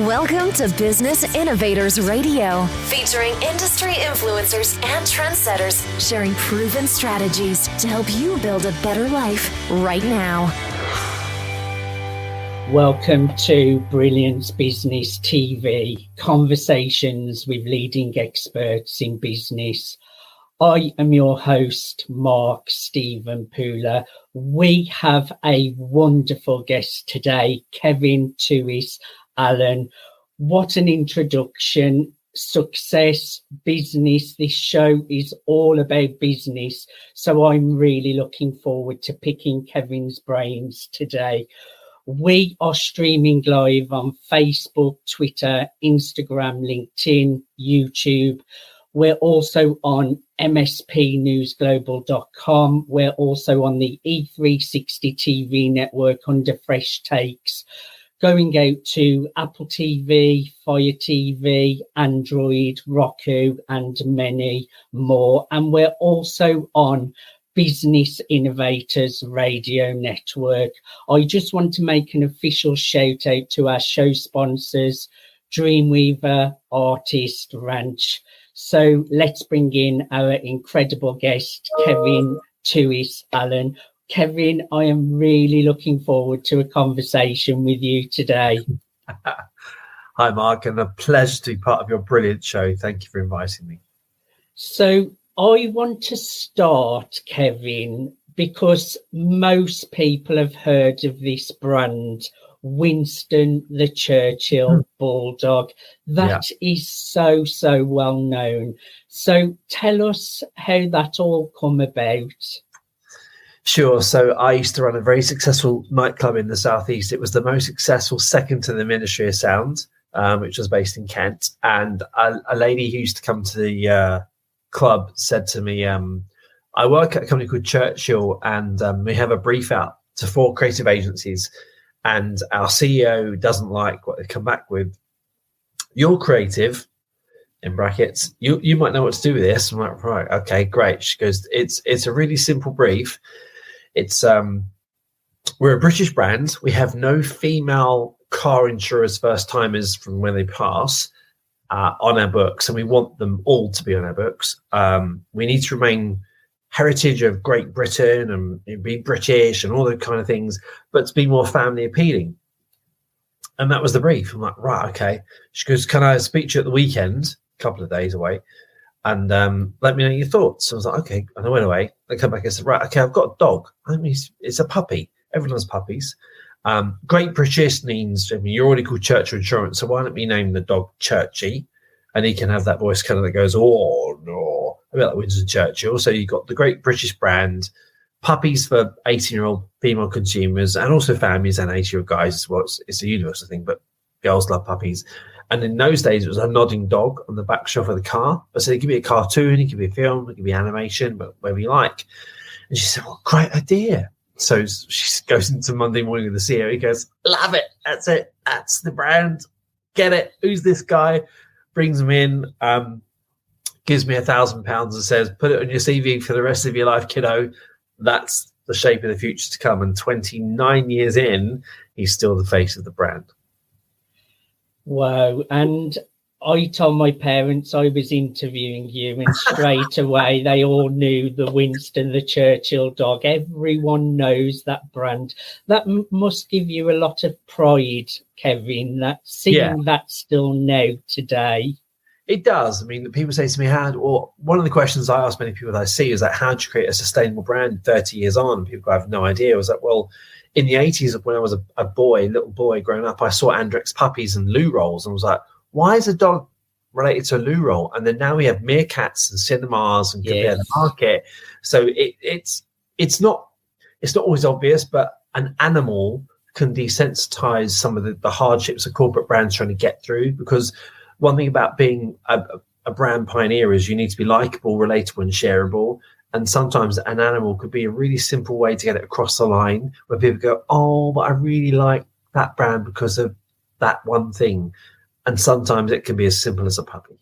Welcome to Business Innovators Radio, featuring industry influencers and trendsetters sharing proven strategies to help you build a better life right now. Welcome to Brilliance Business TV, conversations with leading experts in business. I am your host, Mark Stephen Pooler. We have a wonderful guest today, Kevin Tewis-Allen. What an introduction. Success, business. This show is all about business. So I'm really looking forward to picking Kevin's brains today. We are streaming live on Facebook, Twitter, Instagram, LinkedIn, YouTube. We're also on mspnewsglobal.com. We're also on the E360 TV network under Fresh Takes, going out to Apple TV, Fire TV, Android, Roku, and many more. And we're also on Business Innovators Radio Network. I just want to make an official shout out to our show sponsors, Dreamweaver, Artist, Ranch. So let's bring in our incredible guest, Kevin Tewis-Allen. Kevin, I am really looking forward to a conversation with you today. Hi, Mark, and a pleasure to be part of your brilliant show. Thank you for inviting me. So I want to start, Kevin, because most people have heard of this brand, Winston the Churchill Bulldog. That is so well known. So tell us how that all come about. Sure. So I used to run a very successful nightclub in the Southeast. It was the most successful, second to the Ministry of Sound, which was based in Kent. And a lady who used to come to the club said to me, I work at a company called Churchill, and we have a brief out to 4 creative agencies. And our CEO doesn't like what they come back with. You're creative, in brackets. You might know what to do with this. I'm like, right, okay, great. She goes, it's a really simple brief. It's we're a British brand. We have no female car insurers, first timers from when they pass on our books, and we want them all to be on our books. We need to remain heritage of Great Britain and be British and all those kind of things, but to be more family appealing. And that was the brief. I'm like, right, okay. She goes, can I speak to you at the weekend, a couple of days away, and let me know your thoughts? So I was like, okay. And I went away. I come back and said, right, okay, I've got a dog. I mean, it's a puppy. Everyone has puppies. Great British means, I mean, you're already called Churchill Insurance, so why don't we name the dog Churchy? And he can have that voice kind of that goes, oh, no, a bit like Winston Churchill. So you've got the Great British brand, puppies for 18-year-old female consumers, and also families and 80-year-old guys as well. It's a universal thing, but girls love puppies. And in those days, it was a nodding dog on the back shelf of the car. But so it could be a cartoon, it could be a film, it could be animation, but whatever you like. And she said, well, great idea. So she goes into Monday morning with the CEO. He goes, love it. That's it. That's the brand. Get it. Who's this guy? Brings him in, gives me £1,000 and says, put it on your CV for the rest of your life, kiddo. That's the shape of the future to come. And 29 years in, he's still the face of the brand. Wow. And I told my parents I was interviewing you, and straight away they all knew the Winston the Churchill dog. Everyone knows that brand. That must give you a lot of pride, Kevin, that seeing that still now today. It does. I mean, people say to me, one of the questions I ask many people that I see is that, how do you create a sustainable brand 30 years on? And people have no idea. I was like, well, in the 80s, when I was a little boy growing up, I saw Andrex puppies and loo rolls, and was like, why is a dog related to a loo roll? And then now we have meerkats and cinemas and compare the market. So it's not always obvious, but an animal can desensitize some of the hardships of corporate brands trying to get through. Because one thing about being a brand pioneer is you need to be likable, relatable, and shareable. And sometimes an animal could be a really simple way to get it across the line, where people go, oh, but I really like that brand because of that one thing. And sometimes it can be as simple as a puppy.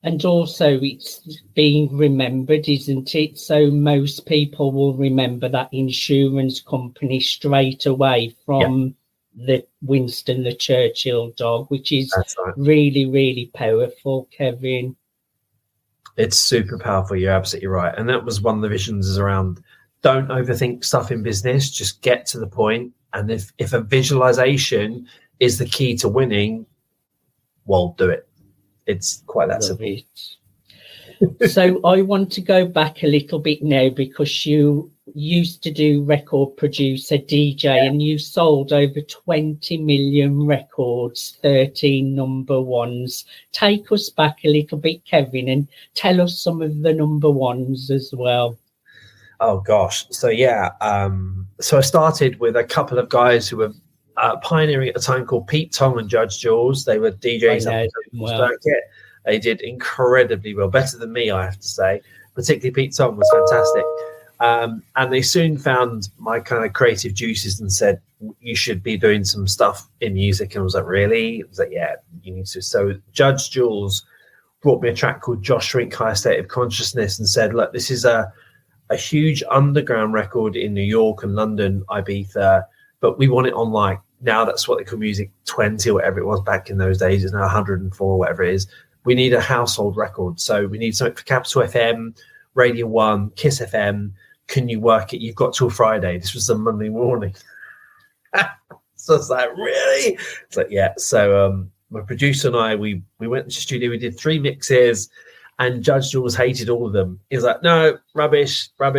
And also it's being remembered, isn't it? So most people will remember that insurance company straight away from the Winston the Churchill dog, which is right. really, really powerful, Kevin. It's super powerful. You're absolutely right. And that was one of the visions, is around don't overthink stuff in business, just get to the point. And if a visualization is the key to winning, well, do it. It's quite that simple. So I want to go back a little bit now, because you used to do record producer, DJ, and you sold over 20 million records, 13 number ones. Take us back a little bit, Kevin, and tell us some of the number ones as well. Oh gosh. So so I started with a couple of guys who were pioneering at the time, called Pete Tong and Judge Jules. They were DJs. They did incredibly well, better than me, I have to say. Particularly Pete Tong was fantastic. And they soon found my kind of creative juices and said, you should be doing some stuff in music. And I was like, really? I was like, yeah, you need to. So Judge Jules brought me a track called Josh Shrink, High State of Consciousness, and said, look, this is a huge underground record in New York and London, Ibiza, but we want it on, like, now that's what they call Music 20 or whatever it was back in those days. It's now 104 or whatever it is. We need a household record. So we need something for Capital FM, Radio 1, Kiss FM. Can you work it? You've got till Friday. This was a Monday morning. So it's like, really? It's like, yeah. So my producer and I, we went to the studio. We did 3 mixes, and Judge Jules hated all of them. He was like, no, rubbish. But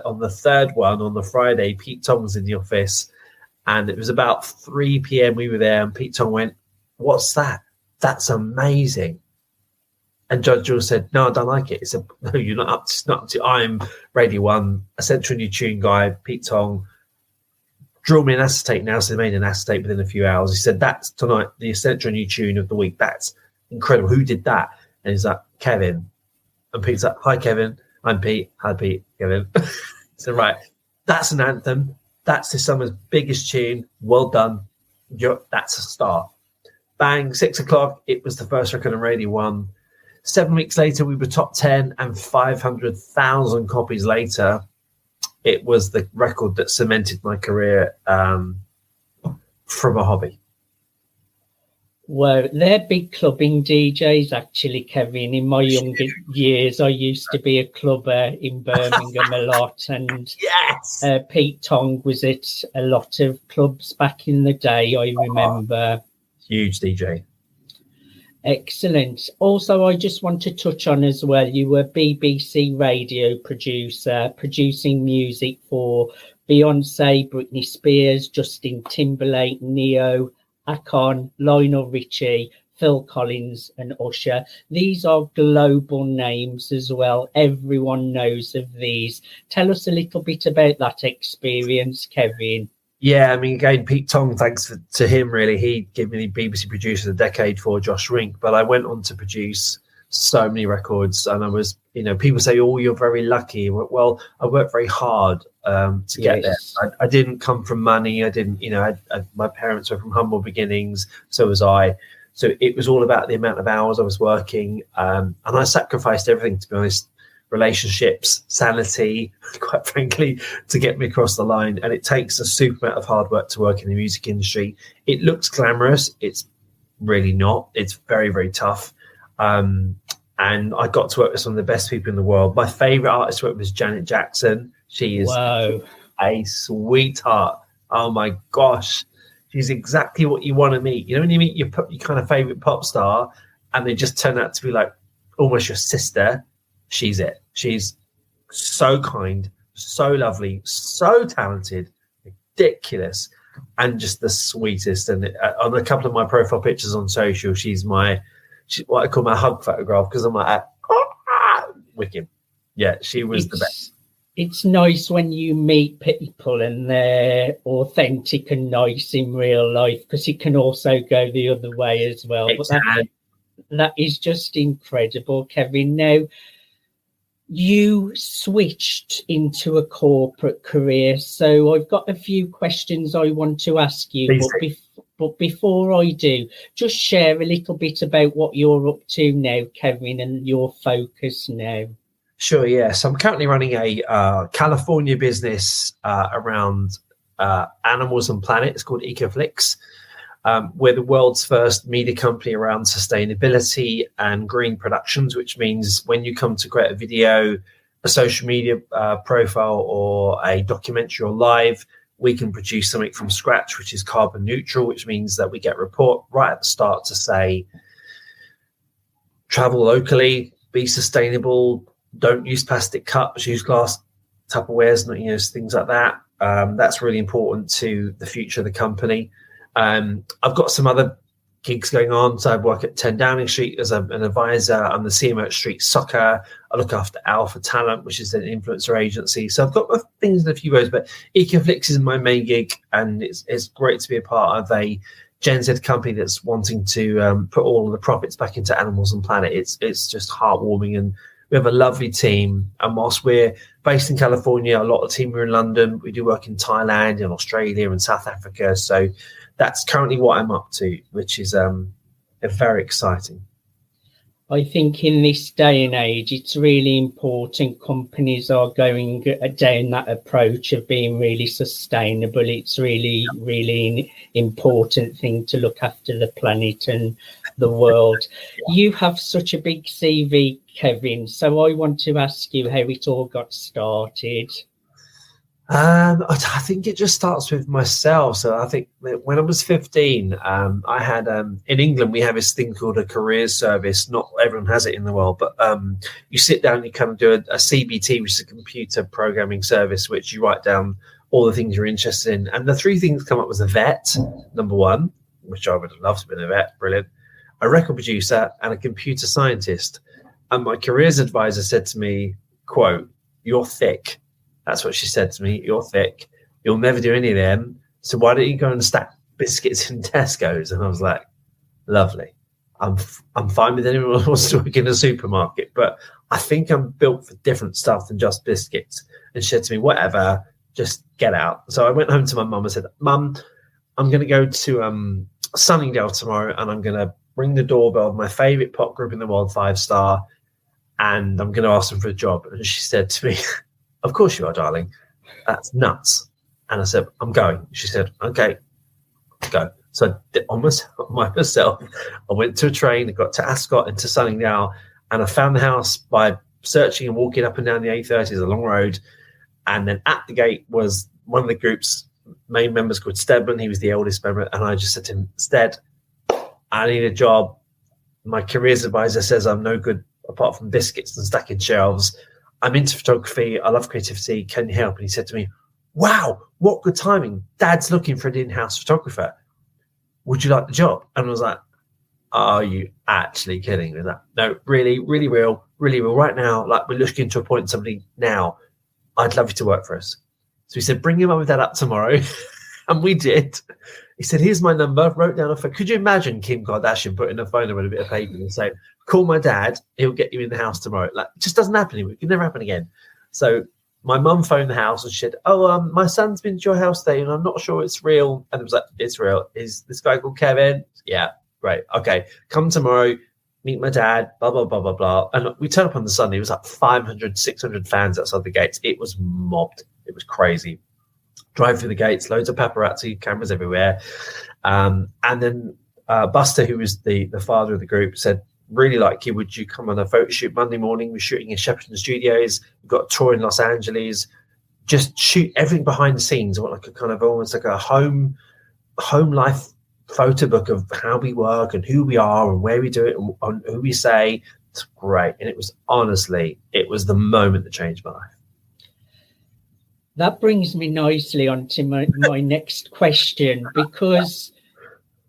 on the third one, on the Friday, Pete Tong was in the office, and it was about 3 p.m. We were there, and Pete Tong went, what's that? That's amazing. And Judge Jules said, no, I don't like it. He said, no, you're not up to. I'm Radio 1, a Central New Tune guy, Pete Tong. Draw me an acetate now. So they made an acetate within a few hours. He said, that's tonight, the Essential New Tune of the week. That's incredible. Who did that? And he's like, Kevin. And Pete's like, hi, Kevin. I'm Pete. Hi, Pete. Kevin. So, right, that's an anthem. That's this summer's biggest tune. Well done. That's a start. Bang, 6 o'clock. It was the first record on Radio 1. 7 weeks later, we were top 10, and 500,000 copies later, it was the record that cemented my career from a hobby. Well, they're big clubbing DJs, actually, Kevin. In my younger years, I used to be a clubber in Birmingham a lot, and yes, Pete Tong was at a lot of clubs back in the day, I remember. Huge DJ. Excellent. Also, I just want to touch on as well, you were BBC radio producer, producing music for Beyonce, Britney Spears, Justin Timberlake, Neo, Akon, Lionel Richie, Phil Collins and Usher. These are global names as well. Everyone knows of these. Tell us a little bit about that experience, Kevin. Yeah, I mean, again, Pete Tong, thanks to him, really. He gave me the BBC Producer of the Decade for Josh Rink, but I went on to produce so many records, and I was, people say, oh, you're very lucky. Well, I worked very hard to get there. I didn't come from money. I didn't, my parents were from humble beginnings, so was I. So it was all about the amount of hours I was working, and I sacrificed everything, to be honest. Relationships, sanity, quite frankly, to get me across the line. And it takes a super amount of hard work to work in the music industry. It looks glamorous. It's really not. It's very, very tough. And I got to work with some of the best people in the world. My favorite artist to work with was Janet Jackson. She is a sweetheart. Oh my gosh. She's exactly what you want to meet. You know, when you meet your kind of favorite pop star and they just turn out to be like almost your sister, she's it. She's so kind, so lovely, so talented, ridiculous, and just the sweetest. And on a couple of my profile pictures on social, she's what I call my hug photograph, because I'm like, wicked. Yeah, she was the best. It's nice when you meet people and they're authentic and nice in real life, because it can also go the other way as well. But that is just incredible, Kevin. Now, you switched into a corporate career, so I've got a few questions I want to ask you. But before I do, just share a little bit about what you're up to now, Kevin, and your focus now. Sure, yes. I'm currently running a California business around Animals and Planet. It's called EcoFlix. We're the world's first media company around sustainability and green productions, which means when you come to create a video, a social media profile, or a documentary or live, we can produce something from scratch, which is carbon neutral, which means that we get a report right at the start to say, travel locally, be sustainable, don't use plastic cups, use glass Tupperwares, things like that. That's really important to the future of the company. I've got some other gigs going on. So I work at 10 Downing Street as an advisor. I'm the CMO at Street Soccer. I look after Alpha Talent, which is an influencer agency. So I've got things in a few ways, but EcoFlix is my main gig, and it's great to be a part of a Gen Z company that's wanting to put all of the profits back into Animals and Planet. It's just heartwarming, and we have a lovely team. And whilst we're based in California, a lot of the team are in London. We do work in Thailand and Australia and South Africa. So that's currently what I'm up to, which is very exciting. I think in this day and age, it's really important companies are going down that approach of being really sustainable. It's really, really an important thing to look after the planet and the world. You have such a big CV, Kevin, so I want to ask you how it all got started. I think it just starts with myself. So I think when I was 15, I had in England, we have this thing called a careers service. Not everyone has it in the world, but you sit down and you kind of do a CBT, which is a computer programming service, which you write down all the things you're interested in. And the three things come up was a vet, number one, which I would have loved to be a vet, brilliant, a record producer, and a computer scientist. And my careers advisor said to me, quote, "You're thick." That's what she said to me. "You're thick. You'll never do any of them. So why don't you go and stack biscuits in Tesco's?" And I was like, lovely. I'm fine with anyone who wants to work in a supermarket, but I think I'm built for different stuff than just biscuits. And she said to me, "Whatever, just get out." So I went home to my mum and said, "Mum, I'm going to go to Sunningdale tomorrow, and I'm going to ring the doorbell of my favourite pop group in the world, 5-star, and I'm going to ask them for a job." And she said to me, "Of course you are, darling. That's nuts." And I said, "I'm going." She said, "Okay, go." So I did almost myself. I went to a train, I got to Ascot and to Sunningdale, and I found the house by searching and walking up and down the A30. It's a long road. And then at the gate was one of the group's main members called Stedman. He was the eldest member. And I just said to him, "Sted, I need a job. My careers advisor says I'm no good apart from biscuits and stacking shelves. I'm into photography. I love creativity. Can you help?" And he said to me, "Wow, what good timing. Dad's looking for an in-house photographer. Would you like the job?" And I was like, "Are you actually kidding me?" That no, really, really real, really real. Right now, like we're looking to appoint somebody now. I'd love you to work for us. So he said, "Bring your mum and dad up tomorrow." And we did. He said, "Here's my number." Wrote down a phone. Could you imagine Kim Kardashian putting a phone number and a bit of paper and saying, "Call my dad. He'll get you in the house tomorrow." Like, it just doesn't happen anymore. It can never happen again. So my mum phoned the house and she said, "Oh, my son's been to your house today and I'm not sure it's real." And it was like, "It's real. Is this guy called Kevin?" "Yeah, right. Okay. Come tomorrow. Meet my dad, blah, blah, blah, blah, blah." And we turned up on the Sunday. It was like 500, 600 fans outside the gates. It was mobbed. It was crazy. Drive through the gates, loads of paparazzi, cameras everywhere. And then Buster, who was the father of the group, said, "Really like you. Would you come on a photo shoot Monday morning? We're shooting in Shepperton Studios. We've got a tour in Los Angeles. Just shoot everything behind the scenes. I want like a kind of almost like a home life photo book of how we work and who we are and where we do it and who we say." It's great. And it was the moment that changed my life. That brings me nicely on to my next question, because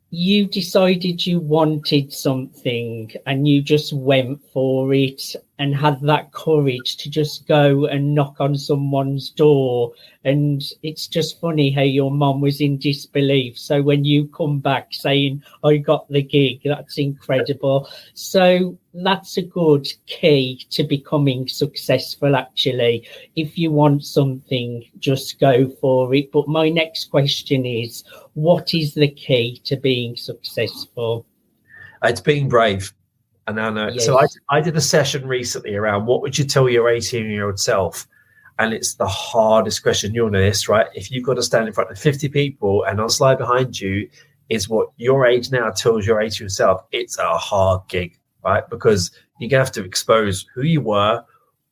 you decided you wanted something and you just went for it and had that courage to just go and knock on someone's door. And it's just funny how your mum was in disbelief. So when you come back saying, "I got the gig," that's incredible. So that's a good key to becoming successful, actually. If you want something, just go for it. But my next question is, what is the key to being successful? It's being brave. And I know. Yes. So I did a session recently around what would you tell your 18-year-old self? And it's the hardest question. You'll know this, right? If you've got to stand in front of 50 people and on slide behind you is what your age now tells your age yourself, it's a hard gig, right? Because you're going to have to expose who you were,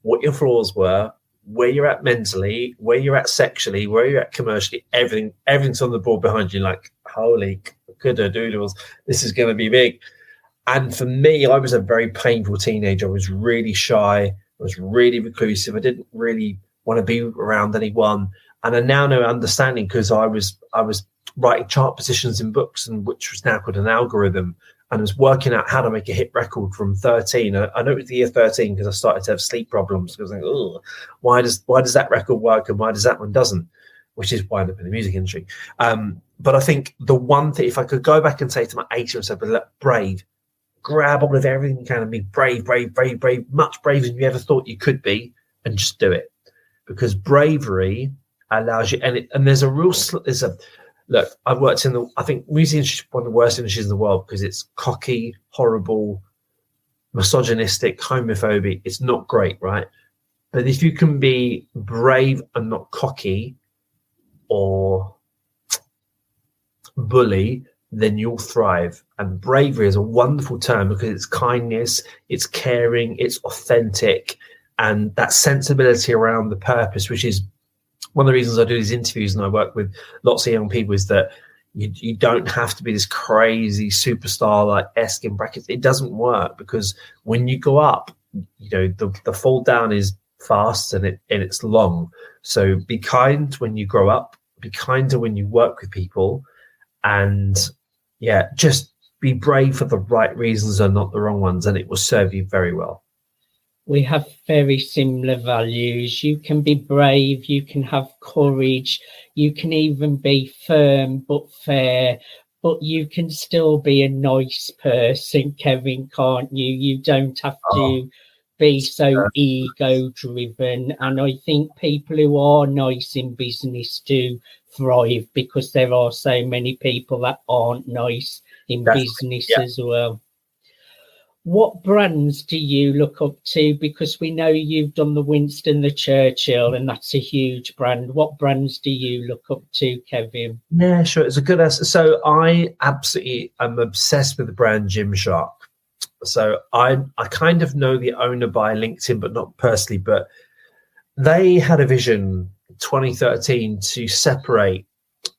what your flaws were, where you're at mentally, where you're at sexually, where you're at commercially, everything's on the board behind you. Like, holy coulda doodles, this is going to be big. And for me, I was a very painful teenager. I was really shy. I was really reclusive. I didn't really want to be around anyone. And I now know understanding, because I was writing chart positions in books, and which was now called an algorithm. And I was working out how to make a hit record from 13. I know it was the year 13 because I started to have sleep problems. I was like, oh, why does that record work and why does that one doesn't? Which is why I'm in the music industry. But I think the one thing, if I could go back and say to my 18-year-old self, brave, grab hold of everything you can and be brave, much braver than you ever thought you could be, and just do it. Because bravery allows you, and there's a real, look, I've worked I think music industry is one of the worst industries in the world because it's cocky, horrible, misogynistic, homophobic. It's not great, right? But if you can be brave and not cocky or bully, then you'll thrive. And bravery is a wonderful term because it's kindness, it's caring, it's authentic, and that sensibility around the purpose, which is one of the reasons I do these interviews and I work with lots of young people, is that you don't have to be this crazy superstar like esque in brackets. It doesn't work, because when you go up, the fall down is fast and it's long. So be kind when you grow up, be kinder when you work with people, and just be brave for the right reasons and not the wrong ones, and it will serve you very well. We have very similar values. You can be brave, you can have courage, you can even be firm but fair, but you can still be a nice person, Kevin, can't you? You don't have to be so ego-driven. And I think people who are nice in business do thrive, because there are so many people that aren't nice in business as well. What brands do you look up to? Because we know you've done the Winston the Churchill, and that's a huge brand. What brands do you look up to, Kevin? Yeah, sure. It's a good answer. So I absolutely am obsessed with the brand Gymshark. So I kind of know the owner by LinkedIn, but not personally. But they had a vision in 2013 to separate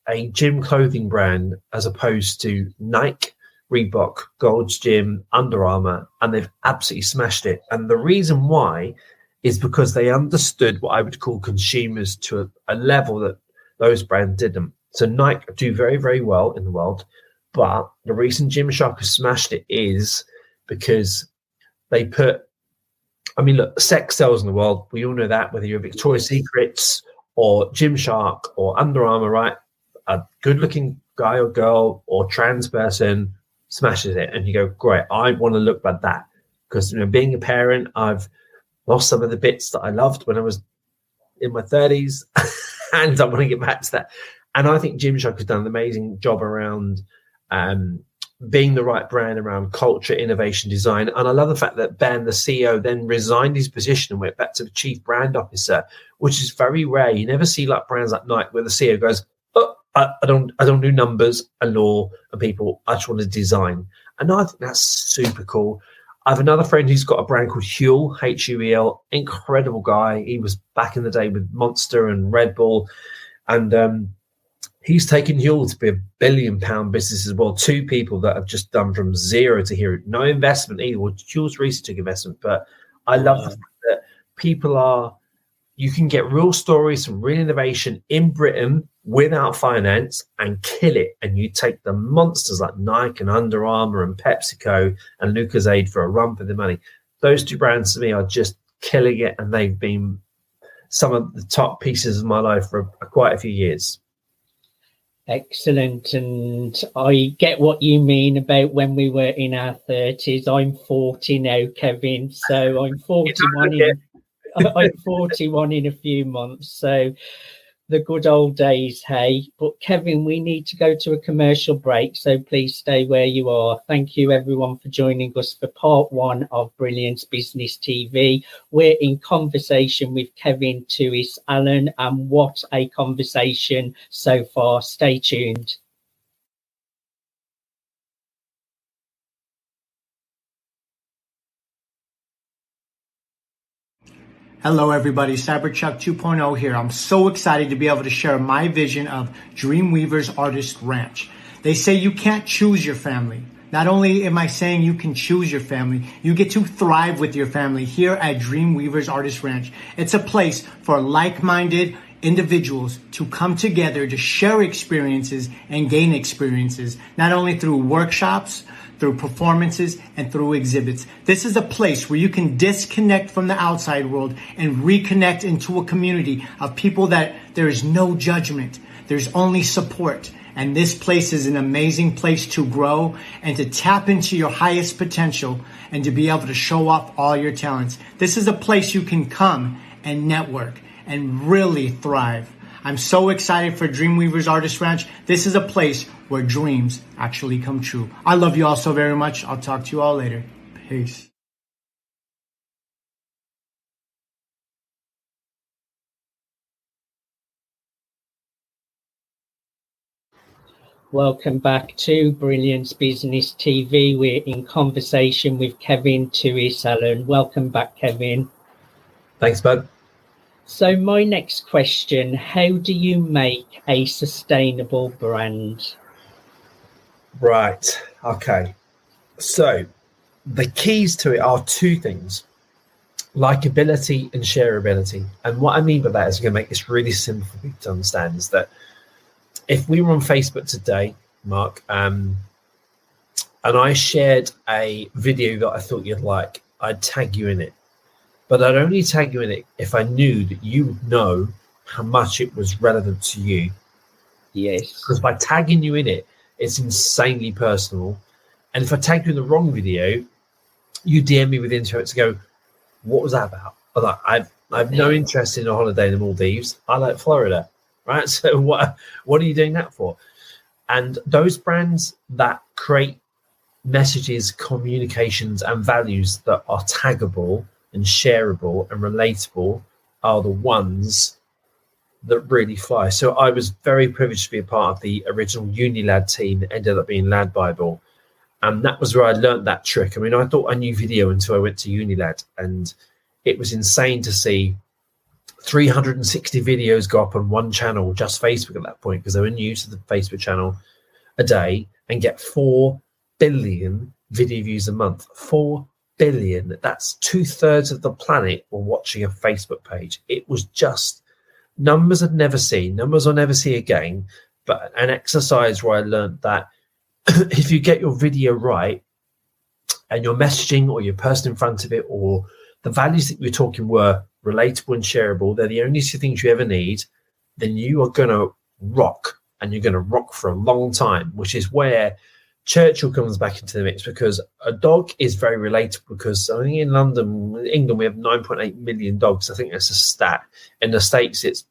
a gym clothing brand as opposed to Nike, Reebok, Gold's Gym, Under Armour, and they've absolutely smashed it. And the reason why is because they understood what I would call consumers to a level that those brands didn't. So Nike do very, very well in the world, but the reason Gymshark has smashed it is because they put, look, sex sells in the world. We all know that, whether you're Victoria's Secrets or Gymshark or Under Armour, right? A good-looking guy or girl or trans person smashes it, and you go, great, I want to look like that. Because being a parent, I've lost some of the bits that I loved when I was in my 30s, and I want to get back to that. And I think Gymshark has done an amazing job around being the right brand around culture, innovation, design. And I love the fact that Ben, the CEO, then resigned his position and went back to the chief brand officer, which is very rare. You never see like brands like Nike where the CEO goes, I don't do numbers and law and people. I just want to design. And I think that's super cool. I have another friend who's got a brand called Huel, Huel, incredible guy. He was back in the day with Monster and Red Bull. And he's taken Huel to be a £1 billion business as well. Two people that have just done from zero to hero. No investment either. Well, Huel's recently took investment. But I love the fact that you can get real stories and real innovation in Britain without finance and kill it. And you take the monsters like Nike and Under Armour and PepsiCo and Lucozade for a run for the money. Those two brands to me are just killing it, and they've been some of the top pieces of my life for quite a few years. Excellent. And I get what you mean about when we were in our 30s. I'm 40 now, Kevin. So I'm 41 I'm 41 in a few months. So the good old days, hey. But Kevin, we need to go to a commercial break, so please stay where you are. Thank you everyone for joining us for part 1 of Brilliance Business TV. We're in conversation with Kevin Tewis-Allen, and what a conversation so far. Stay tuned. Hello everybody, Cyberchuck 2.0 here. I'm so excited to be able to share my vision of Dreamweaver's Artist Ranch. They say you can't choose your family. Not only am I saying you can choose your family, you get to thrive with your family here at Dreamweaver's Artist Ranch. It's a place for like-minded individuals to come together to share experiences and gain experiences, not only through workshops, through performances, and through exhibits. This is a place where you can disconnect from the outside world and reconnect into a community of people that there is no judgment. There's only support. And this place is an amazing place to grow and to tap into your highest potential and to be able to show off all your talents. This is a place you can come and network and really thrive. I'm so excited for Dreamweaver's Artist Ranch. This is a place where dreams actually come true. I love you all so very much. I'll talk to you all later. Peace. Welcome back to Brilliance Business TV. We're in conversation with Kevin Tewis-Allen. Welcome back, Kevin. Thanks, bud. So my next question, how do you make a sustainable brand? Right. Okay. So the keys to it are 2 things: likability and shareability. And what I mean by that is, I'm going to make this really simple for people to understand, is that if we were on Facebook today, Mark, and I shared a video that I thought you'd like, I'd tag you in it. But I'd only tag you in it if I knew that you would know how much it was relevant to you. Yes. Because by tagging you in it, it's insanely personal. And if I tag you in the wrong video, you DM me within 2 minutes to go, what was that about? I'm like, I've no interest in a holiday in the Maldives. I like Florida, right? So what are you doing that for? And those brands that create messages, communications, and values that are taggable and shareable and relatable are the ones that really fly. So I was very privileged to be a part of the original UniLad team that ended up being Lad Bible. And that was where I learned that trick. I mean, I thought I knew video until I went to UniLad, and it was insane to see 360 videos go up on one channel, just Facebook at that point, because they were new to the Facebook channel, a day, and get 4 billion video views a month. 4 billion. That's 2/3 of the planet were watching a Facebook page. It was just numbers I'd never seen, numbers I'll never see again, but an exercise where I learned that if you get your video right and your messaging or your person in front of it or the values that you're talking were relatable and shareable, they're the only 2 things you ever need, then you are going to rock, and you're going to rock for a long time, which is where Churchill comes back into the mix, because a dog is very relatable, because I think in London, England, we have 9.8 million dogs. I think that's a stat. In the States, it's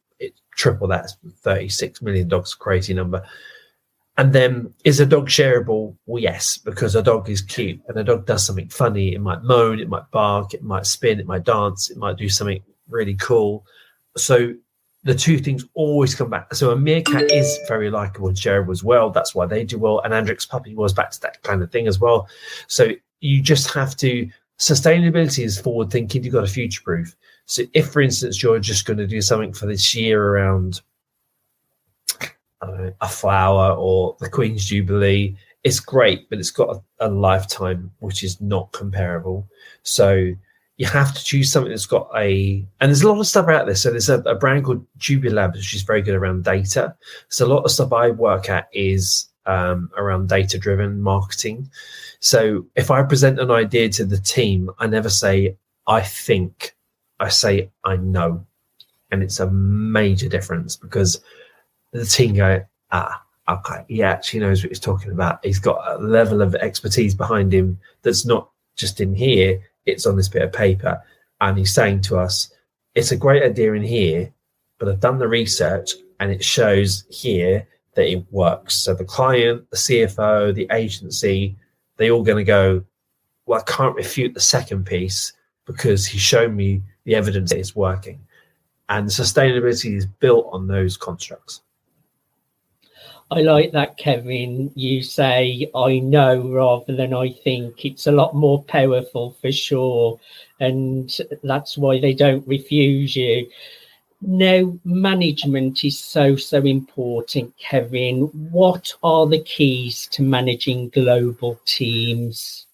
triple that, 36 million dogs, crazy number. And then, is a dog shareable? Well, yes, because a dog is cute and a dog does something funny. It might moan, it might bark, it might spin, it might dance, it might do something really cool. So the 2 things always come back. So a meerkat is very likable and shareable as well. That's why they do well. And Andrix puppy was back to that kind of thing as well. So you just have to, sustainability is forward thinking. You've got to future proof. So if, for instance, you're just going to do something for this year around, I don't know, a flower or the Queen's Jubilee, it's great, but it's got a lifetime which is not comparable. So you have to choose something that's got and there's a lot of stuff out there. So there's a brand called Jubilab, which is very good around data. So a lot of stuff I work at is around data-driven marketing. So if I present an idea to the team, I never say, I think, I say, I know. And it's a major difference, because the team go, okay, he actually knows what he's talking about. He's got a level of expertise behind him that's not just in here, it's on this bit of paper. And he's saying to us, it's a great idea in here, but I've done the research and it shows here that it works. So the client, the CFO, the agency, they all going to go, well, I can't refute the second piece because he's shown me the evidence that it's working. And sustainability is built on those constructs. I like that, Kevin. You say, I know rather than I think. It's a lot more powerful for sure. And that's why they don't refuse you. Now, management is so important, Kevin. What are the keys to managing global teams?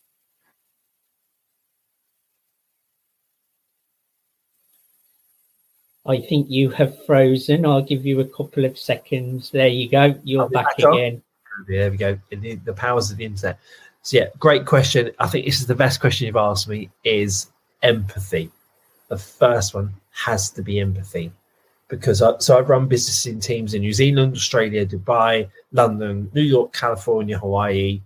I think you have frozen. I'll give you a couple of seconds. There you go. You're back again. There we go. The powers of the internet. So yeah, great question. I think this is the best question you've asked me, is empathy. The first one has to be empathy, because I've run businesses in teams in New Zealand, Australia, Dubai, London, New York, California, Hawaii.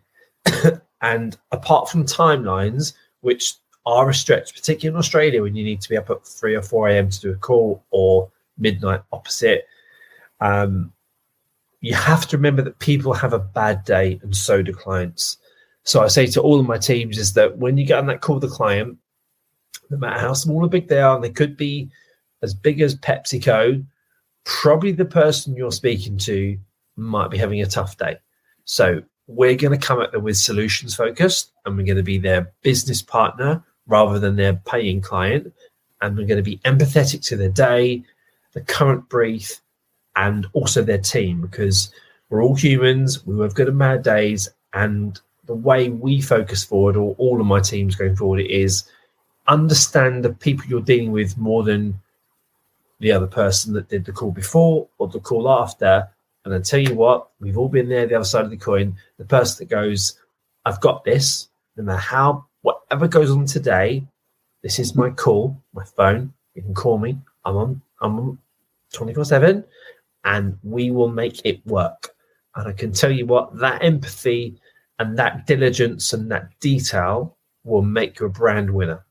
And apart from timelines, which are a stretch, particularly in Australia when you need to be up at 3 or 4 a.m. to do a call, or midnight opposite, you have to remember that people have a bad day, and so do clients. So I say to all of my teams is that when you get on that call with the client, no matter how small or big they are, and they could be as big as PepsiCo, probably the person you're speaking to might be having a tough day. So we're going to come at them with solutions focused, and we're going to be their business partner rather than their paying client. And we're going to be empathetic to their day, the current brief, and also their team, because we're all humans. We have good and bad days. And the way we focus forward, or all of my teams going forward, is understand the people you're dealing with more than the other person that did the call before or the call after. And I tell you what, we've all been there, the other side of the coin. The person that goes, I've got this, no matter how, whatever goes on today, this is my call, my phone. You can call me. I'm on 24/7, and we will make it work. And I can tell you what, that empathy and that diligence and that detail will make you a brand winner.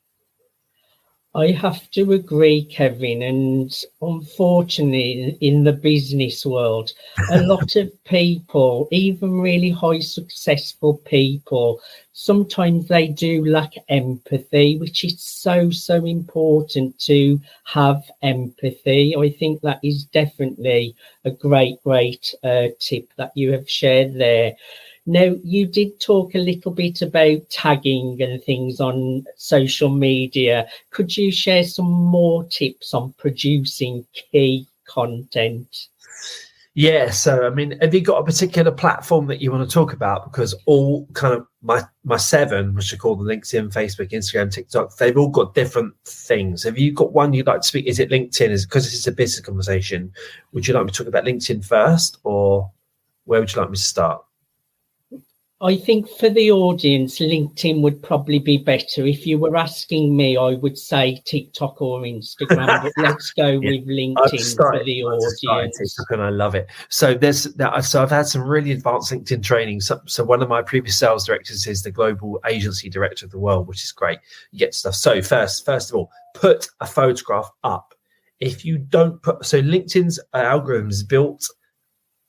I have to agree, Kevin. And unfortunately, in the business world, a lot of people, even really high successful people, sometimes they do lack empathy, which is so important to have empathy. I think that is definitely a great tip that you have shared there. Now, you did talk a little bit about tagging and things on social media. Could you share some more tips on producing key content? Yeah, so I mean, have you got a particular platform that you want to talk about? Because all kind of my 7, which are called LinkedIn, Facebook, Instagram, TikTok, they've all got different things. Have you got one you'd like to speak? Is it LinkedIn? Is because this is a business conversation, would you like me to talk about LinkedIn first, or where would you like me to start? I think for the audience, LinkedIn would probably be better. If you were asking me, I would say TikTok or Instagram, but let's go with LinkedIn for the audience. TikTok, and I love it. So I've had some really advanced LinkedIn training. So one of my previous sales directors is the global agency director of the world, which is great. You get stuff. So first of all, put a photograph up. If you don't so LinkedIn's algorithm is built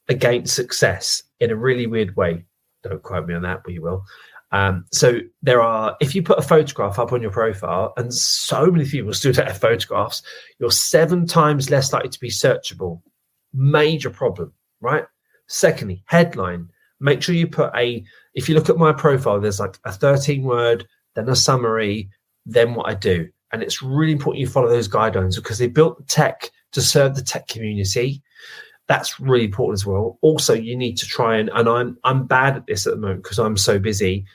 against success in a really weird way. Don't quote me on that, but you will. So if you put a photograph up on your profile, and so many people still don't have photographs, you're 7 times less likely to be searchable. Major problem, right? Secondly, headline. Make sure you put if you look at my profile, there's like a 13-word, then a summary, then what I do. And it's really important you follow those guidelines, because they built the tech to serve the tech community. That's really important as well. Also, you need to try and I'm bad at this at the moment because I'm so busy,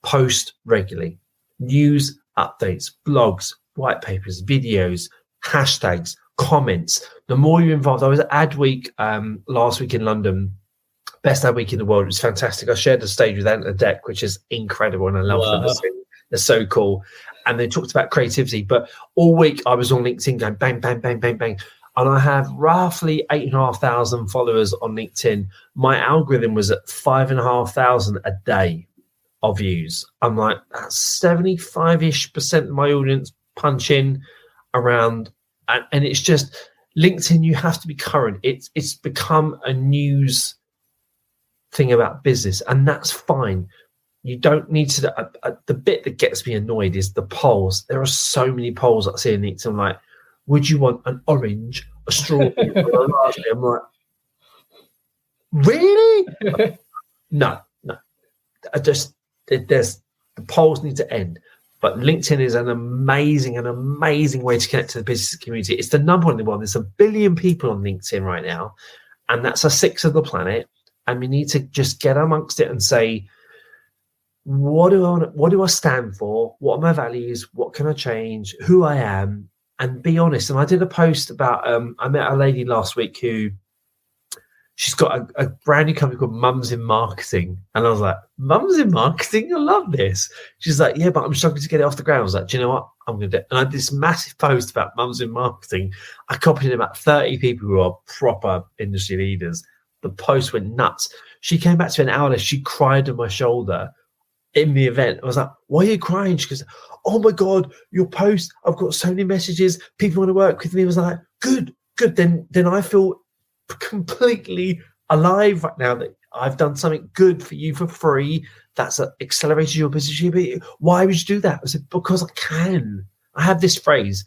post regularly. News updates, blogs, white papers, videos, hashtags, comments. The more you're involved, I was at Ad Week last week in London, best ad week in the world. It was fantastic. I shared the stage with Ant Deck, which is incredible, and I love them. They're so cool. And they talked about creativity. But all week I was on LinkedIn going bang, bang, bang, bang, bang. And I have roughly 8,500 followers on LinkedIn. My algorithm was at 5,500 a day of views. I'm like, that's 75-ish% of my audience punch in around. And it's just, LinkedIn, you have to be current. It's become a news thing about business, and that's fine. You don't need to. The bit that gets me annoyed is the polls. There are so many polls I see in LinkedIn. I'm like, would you want an orange, a strawberry, or a raspberry? I'm like, really? No. There's the polls need to end. But LinkedIn is an amazing way to connect to the business community. It's the number one. There's 1 billion people on LinkedIn right now, and that's a sixth of the planet. And we need to just get amongst it and say, what do I stand for? What are my values? What can I change? Who I am, and be honest. And I did a post about I met a lady last week who she's got a brand new company called Mums in Marketing. And I was like, Mums in Marketing? I love this. She's like, yeah, but I'm struggling to get it off the ground. I was like, do you know what? I'm going to do it. And I did this massive post about Mums in Marketing. I copied in about 30 people who are proper industry leaders. The post went nuts. She came back to me an hour later. She cried on my shoulder in the event. I was like, why are you crying? She goes, oh my God, your post. I've got so many messages. People want to work with me. I was like, good. Then I feel completely alive right now that I've done something good for you for free. That's accelerated your business. Why would you do that? I said, because I can. I have this phrase: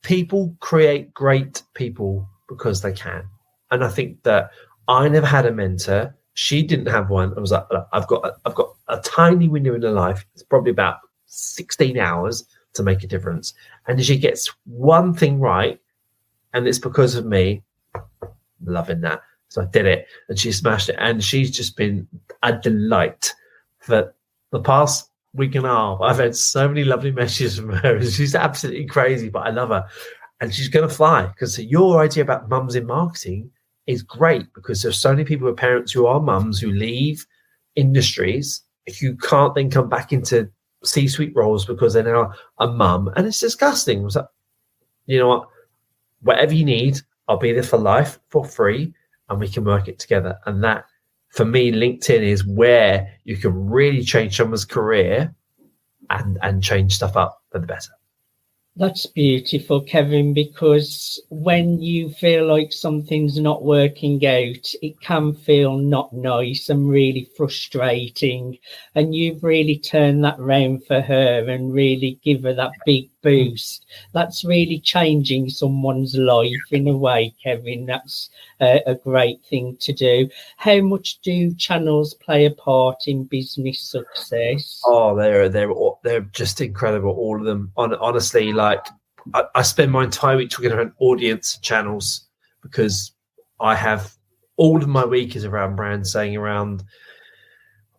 people create great people because they can. And I think that I never had a mentor. She didn't have one. I was like, I've got a tiny window in her life. It's probably about 16 hours to make a difference. And she gets one thing right, and it's because of me. Loving that. So I did it, and she smashed it, and she's just been a delight for the past week and a half. I've had so many lovely messages from her. She's absolutely crazy, but I love her, and she's going to fly, because your idea about mums in marketing is great, because there's so many people with parents who are mums who leave industries who can't then come back into C-suite roles because they're now a mum, and it's disgusting. So, you know what? Whatever you need, I'll be there for life, for free, and we can work it together. And that, for me, LinkedIn is where you can really change someone's career and change stuff up for the better. That's beautiful, Kevin, because when you feel like something's not working out, it can feel not nice and really frustrating. And you've really turned that round for her and really give her that big boost. That's really changing someone's life in a way, Kevin. That's a great thing to do. How much do channels play a part in business success? Oh, they're just incredible, all of them. Honestly, like I spend my entire week talking around audience channels, because I have all of my week is around brand saying, around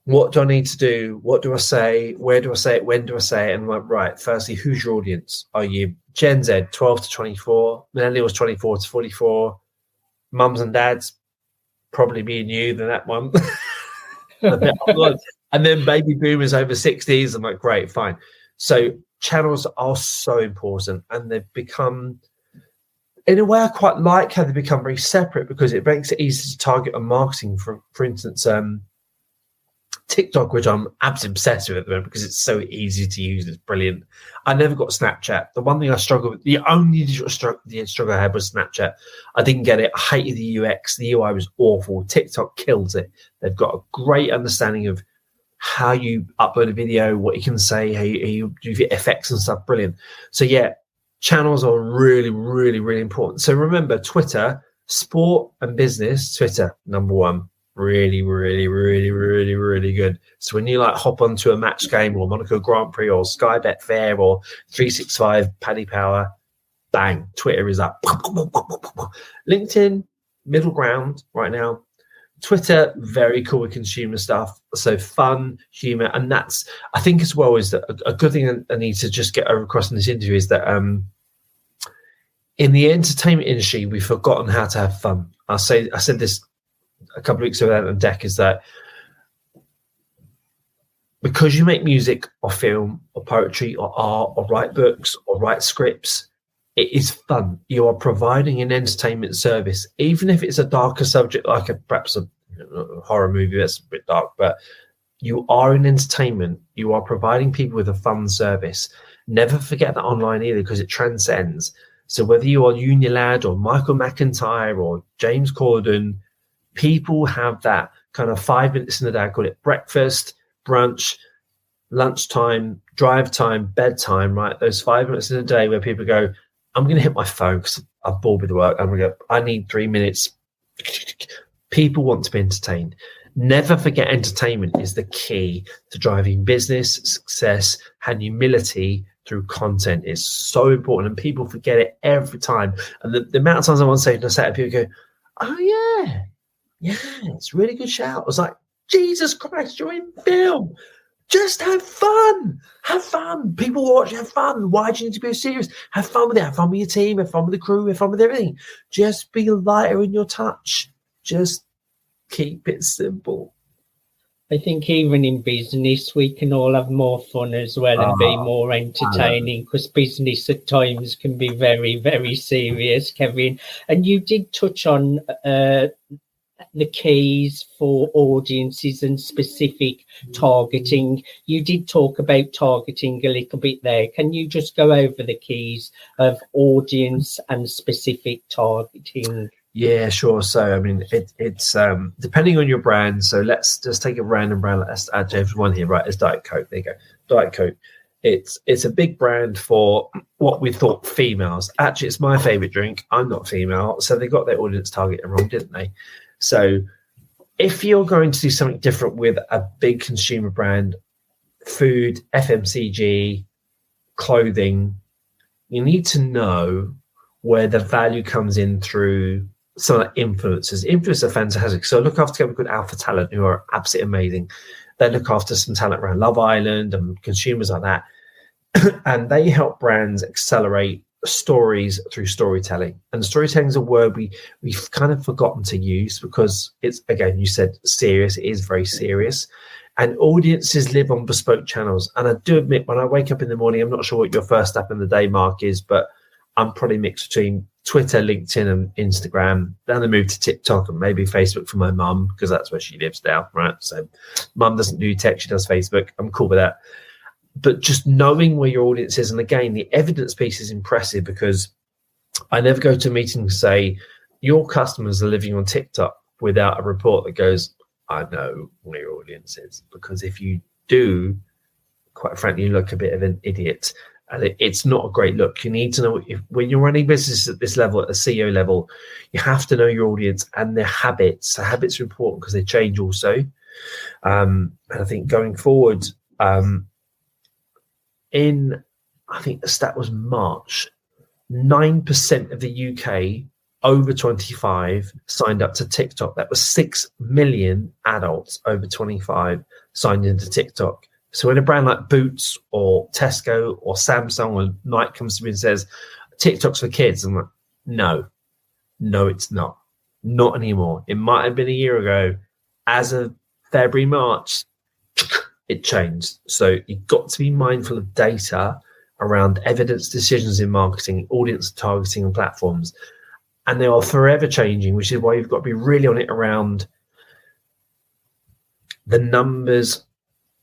what do I need to do? What do I say? Where do I say it? When do I say it? And I'm like, right, firstly, who's your audience? Are you Gen Z, 12 to 24, millennials, 24 to 44, mums and dads, probably me and you, then that one. And then baby boomers over 60s. I'm like, great, fine. So channels are so important, and they've become, in a way, I quite like how they become very separate, because it makes it easy to target on marketing. For instance, TikTok, which I'm absolutely obsessed with at the moment because it's so easy to use. It's brilliant. I never got Snapchat. The one thing I struggled with, the only struggle I had was Snapchat. I didn't get it. I hated the UX. The UI was awful. TikTok kills it. They've got a great understanding of how you upload a video, what you can say, how you do your effects and stuff. Brilliant. So yeah, channels are really, really, really important. So remember, Twitter, sport and business, Twitter, number one. Really, really, really, really, really good. So when you like hop onto a match game or Monaco Grand Prix or Sky Bet Fair or 365 Paddy Power, bang, Twitter is up. LinkedIn, middle ground right now. Twitter, very cool with consumer stuff. So fun, humor. And that's, I think as well, is that a good thing I need to just get across in this interview is that in the entertainment industry, we've forgotten how to have fun. I said this a couple of weeks ago on deck, is that because you make music or film or poetry or art or write books or write scripts, it is fun. You are providing an entertainment service, even if it's a darker subject, like perhaps a horror movie that's a bit dark, but you are in entertainment. You are providing people with a fun service. Never forget that online either, because it transcends. So whether you are Unilad or Michael McIntyre or James Corden, people have that kind of 5 minutes in the day. I call it breakfast, brunch, lunchtime, drive time, bedtime, right? Those 5 minutes in a day where people go, I'm going to hit my phone because I'm bored with work. I'm going to go, I need 3 minutes. People want to be entertained. Never forget entertainment is the key to driving business, success, and humility through content. Is so important, and people forget it every time. And the amount of times I want to say to set, people go, oh yeah, it's a really good shout. I was like, Jesus Christ, you're in film. Just have fun. Have fun. People watch, have fun. Why do you need to be serious? Have fun with it. Have fun with your team. Have fun with the crew. Have fun with everything. Just be lighter in your touch. Just keep it simple. I think even in business, we can all have more fun as well and be more entertaining, because business at times can be very, very serious, Kevin. And you did touch on the keys for audiences and specific targeting. You did talk about targeting a little bit there. Can you just go over the keys of audience and specific targeting? Yeah, sure. So, I mean, it's depending on your brand. So let's just take a random brand. Let's add James one here, right? It's Diet Coke. There you go. Diet Coke. It's a big brand for what we thought females. Actually, it's my favorite drink. I'm not female. So they got their audience target wrong, didn't they? So if you're going to do something different with a big consumer brand, food, FMCG, clothing, you need to know where the value comes in through some of the influencers. Influencers are fantastic. So I look after a company called Alpha Talent, who are absolutely amazing. They look after some talent around Love Island and consumers like that. And they help brands accelerate stories through storytelling. And storytelling is a word we've kind of forgotten to use, because it's, again, you said serious. It is very serious. And audiences live on bespoke channels. And I do admit, when I wake up in the morning, I'm not sure what your first step in the day, Mark, is, but I'm probably mixed between Twitter, LinkedIn, and Instagram. Then I moved to TikTok and maybe Facebook for my mum, because that's where she lives now, right? So mum doesn't do tech, she does Facebook. I'm cool with that. But just knowing where your audience is, and again, the evidence piece is impressive, because I never go to a meeting and say, your customers are living on TikTok, without a report that goes, I know where your audience is. Because if you do, quite frankly, you look a bit of an idiot. And it's not a great look. You need to know, when you're running business at this level, at the CEO level, you have to know your audience and their habits. So habits are important because they change also. And I think going forward, I think the stat was March, 9% of the UK over 25 signed up to TikTok. That was 6 million adults over 25 signed into TikTok. So when a brand like Boots or Tesco or Samsung or Nike comes to me and says, TikTok's for kids, I'm like, no, it's not. Not anymore. It might have been a year ago. As of February, March, it changed. So you've got to be mindful of data around evidence decisions in marketing, audience targeting and platforms. And they are forever changing, which is why you've got to be really on it around the numbers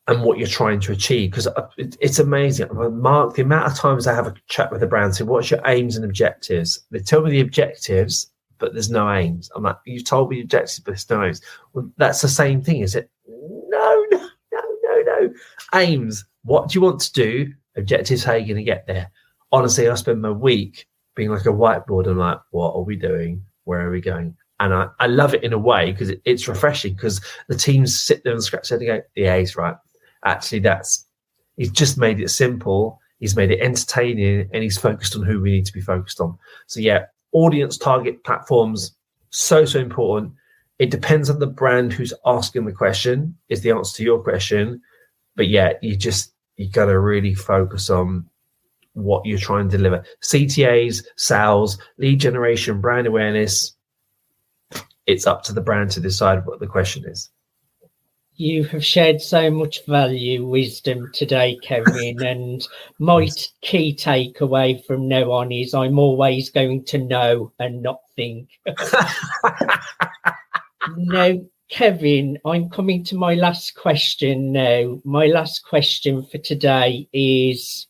and what you're trying to achieve. Because it's amazing. Mark, the amount of times I have a chat with a brand, say, what's your aims and objectives? They tell me the objectives, but there's no aims. I'm like, you've told me the objectives, but there's no aims. Well, that's the same thing, is it? No. Aims. What do you want to do? Objectives, how are you going to get there? Honestly, I spend my week being like a whiteboard. I'm like, what are we doing? Where are we going? And I love it in a way, because it's refreshing, because the teams sit there and scratch their head and go, yeah, he's right. Actually, he's just made it simple. He's made it entertaining, and he's focused on who we need to be focused on. So yeah, audience target platforms, so important. It depends on the brand who's asking the question, is the answer to your question. But yeah, you got to really focus on what you're trying to deliver. CTAs, sales, lead generation, brand awareness. It's up to the brand to decide what the question is. You have shared so much value, wisdom today, Kevin, and my key takeaway from now on is I'm always going to know and not think. Now, Kevin, I'm coming to my last question now. My last question for today is,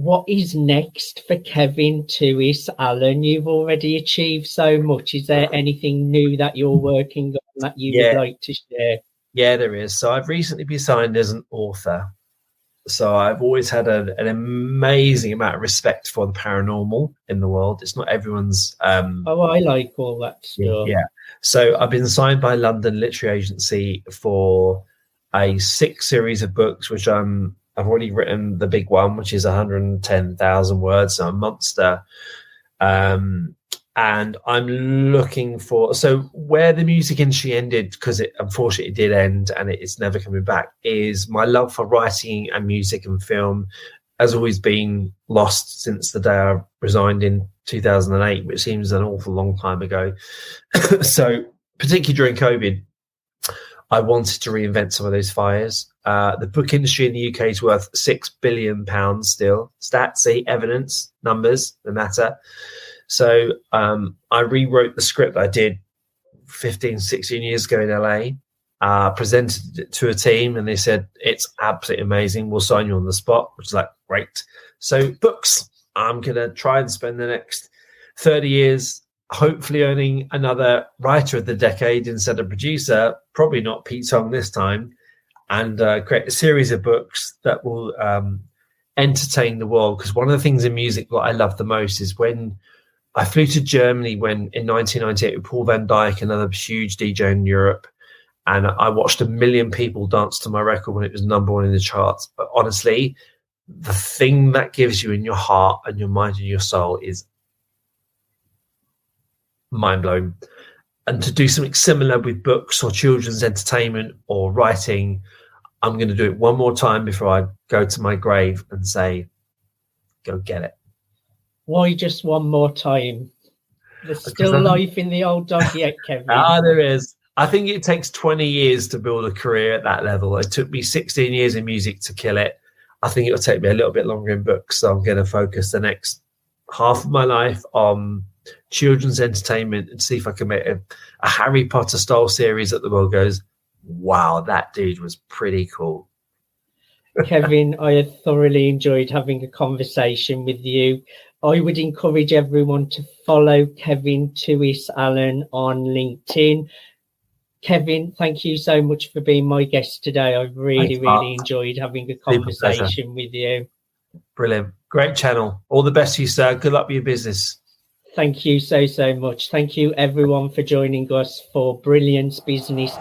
What is next for Kevin Tewis-Allen? You've already achieved so much. Is there anything new that you're working on that you would like to share? Yeah, there is. So I've recently been signed as an author. So I've always had an amazing amount of respect for the paranormal in the world. It's not everyone's. I like all that stuff. Yeah. So I've been signed by London Literary Agency for a 6 series of books, which I've already written the big one, which is 110,000 words. So a monster. And I'm looking for, so where the music industry ended, because it unfortunately did end and it's never coming back, is my love for writing and music and film has always been lost since the day I resigned in 2008, which seems an awful long time ago. So particularly during COVID, I wanted to reinvent some of those fires. The book industry in the UK is worth £6 billion still. Stats, see, evidence, numbers, they matter. So I rewrote the script I did 15, 16 years ago in LA, presented it to a team, and they said, it's absolutely amazing. We'll sign you on the spot, which is like, great. So books, I'm going to try and spend the next 30 years hopefully earning another writer of the decade instead of producer, probably not Pete Tong this time, and create a series of books that will entertain the world. Because one of the things in music that I love the most is when I flew to Germany in 1998 with Paul van Dyk, another huge DJ in Europe, and I watched 1 million people dance to my record when it was #1 in the charts. But honestly, the thing that gives you in your heart and your mind and your soul is mind-blowing. And to do something similar with books or children's entertainment or writing, I'm going to do it one more time before I go to my grave and say, go get it. Why just one more time? There's still life in the old dog yet, Kevin. There is. I think it takes 20 years to build a career at that level. It took me 16 years in music to kill it. I think it'll take me a little bit longer in books. So I'm going to focus the next half of my life on children's entertainment and see if I can make a Harry Potter style series that the world goes, wow, that dude was pretty cool. Kevin, I have thoroughly enjoyed having a conversation with you. I would encourage everyone to follow Kevin Tewis-Allen on LinkedIn. Kevin, thank you so much for being my guest today. I've really enjoyed having a conversation with you. Brilliant. Great channel. All the best to you, sir. Good luck with your business. Thank you so much. Thank you, everyone, for joining us for Brilliance Business.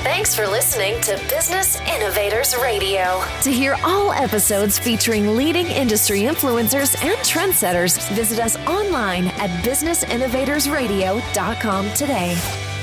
Thanks for listening to Business Innovators Radio. To hear all episodes featuring leading industry influencers and trendsetters, visit us online at businessinnovatorsradio.com today.